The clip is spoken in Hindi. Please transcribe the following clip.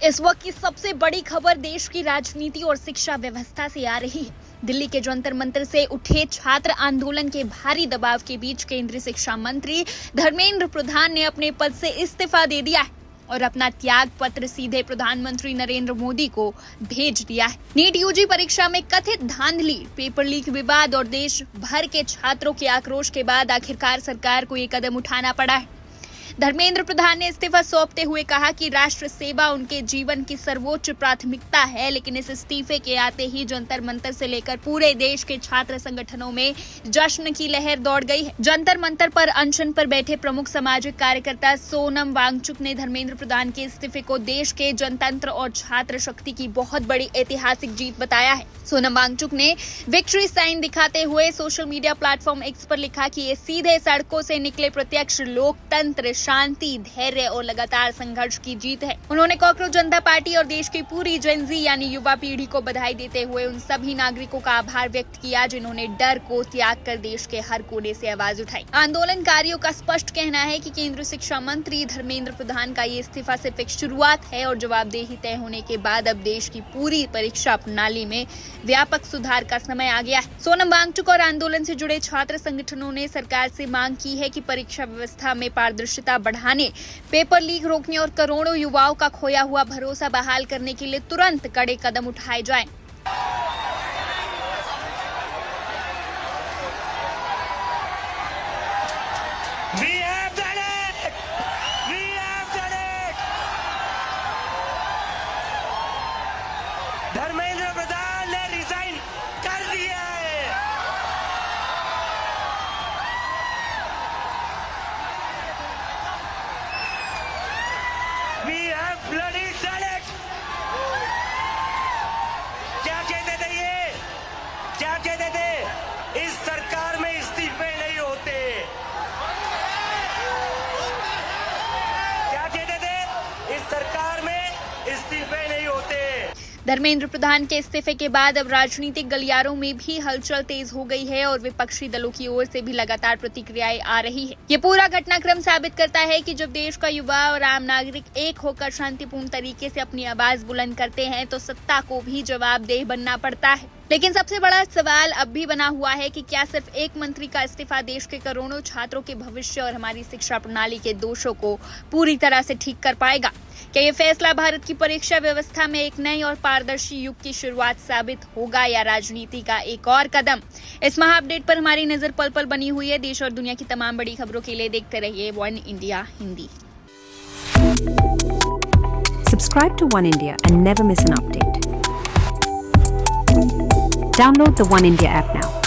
इस वक्त की सबसे बड़ी खबर देश की राजनीति और शिक्षा व्यवस्था से आ रही है। दिल्ली के जंतर मंतर से उठे छात्र आंदोलन के भारी दबाव के बीच केंद्रीय शिक्षा मंत्री धर्मेंद्र प्रधान ने अपने पद से इस्तीफा दे दिया है और अपना त्याग पत्र सीधे प्रधानमंत्री नरेंद्र मोदी को भेज दिया है। नीट यूजी परीक्षा में कथित धांधली, पेपर लीक विवाद और देश भर के छात्रों के आक्रोश के बाद आखिरकार सरकार को ये कदम उठाना पड़ा है। धर्मेंद्र प्रधान ने इस्तीफा सौंपते हुए कहा कि राष्ट्र सेवा उनके जीवन की सर्वोच्च प्राथमिकता है, लेकिन इस इस्तीफे के आते ही जंतर मंतर से लेकर पूरे देश के छात्र संगठनों में जश्न की लहर दौड़ गई है। जंतर मंतर पर अनशन पर बैठे प्रमुख सामाजिक कार्यकर्ता सोनम वांगचुक ने धर्मेंद्र प्रधान के इस्तीफे को देश के जनतंत्र और छात्र शक्ति की बहुत बड़ी ऐतिहासिक जीत बताया है। सोनम वांगचुक ने विक्ट्री साइन दिखाते हुए सोशल मीडिया प्लेटफॉर्म एक्स पर लिखा कि ये सीधे सड़कों से निकले प्रत्यक्ष लोकतंत्र, शांति, धैर्य और लगातार संघर्ष की जीत है। उन्होंने कॉकरोच जनता पार्टी और देश की पूरी जेनजी यानी युवा पीढ़ी को बधाई देते हुए उन सभी नागरिकों का आभार व्यक्त किया जिन्होंने डर को त्याग कर देश के हर कोने से आवाज उठाई। आंदोलनकारियों का स्पष्ट कहना है कि केंद्रीय शिक्षा मंत्री धर्मेंद्र प्रधान का ये इस्तीफा सिर्फ एक शुरुआत है और जवाबदेही तय होने के बाद अब देश की पूरी परीक्षा प्रणाली में व्यापक सुधार का समय आ गया है। सोनम वांगचुक और आंदोलन से जुड़े छात्र संगठनों ने सरकार से मांग की है कि परीक्षा व्यवस्था में पारदर्शिता बढ़ाने, पेपर लीक रोकने और करोड़ों युवाओं का खोया हुआ भरोसा बहाल करने के लिए तुरंत कड़े कदम उठाए जाएं। धर्मेंद्र प्रधान ने रिजाइन कर दिया है। We have bloody done it. क्या कहते थे ये? क्या कहते थे? इस सरकार में इस्तीफे नहीं होते। क्या कहते थे? इस सरकार में इस्तीफे नहीं होते। धर्मेंद्र प्रधान के इस्तीफे के बाद अब राजनीतिक गलियारों में भी हलचल तेज हो गई है और विपक्षी दलों की ओर से भी लगातार प्रतिक्रियाएं आ रही है। ये पूरा घटनाक्रम साबित करता है कि जब देश का युवा और आम नागरिक एक होकर शांतिपूर्ण तरीके से अपनी आवाज बुलंद करते हैं तो सत्ता को भी जवाबदेह बनना पड़ता है। लेकिन सबसे बड़ा सवाल अब भी बना हुआ है कि क्या सिर्फ एक मंत्री का इस्तीफा देश के करोड़ों छात्रों के भविष्य और हमारी शिक्षा प्रणाली के दोषों को पूरी तरह से ठीक कर पाएगा? क्या ये फैसला भारत की परीक्षा व्यवस्था में एक नई और पारदर्शी युग की शुरुआत साबित होगा या राजनीति का एक और कदम? इस महा अपडेट पर हमारी नजर पल पल बनी हुई है। देश और दुनिया की तमाम बड़ी खबरों के लिए देखते रहिए one India Hindi. Subscribe to One India and never miss an update. Download the One India app now.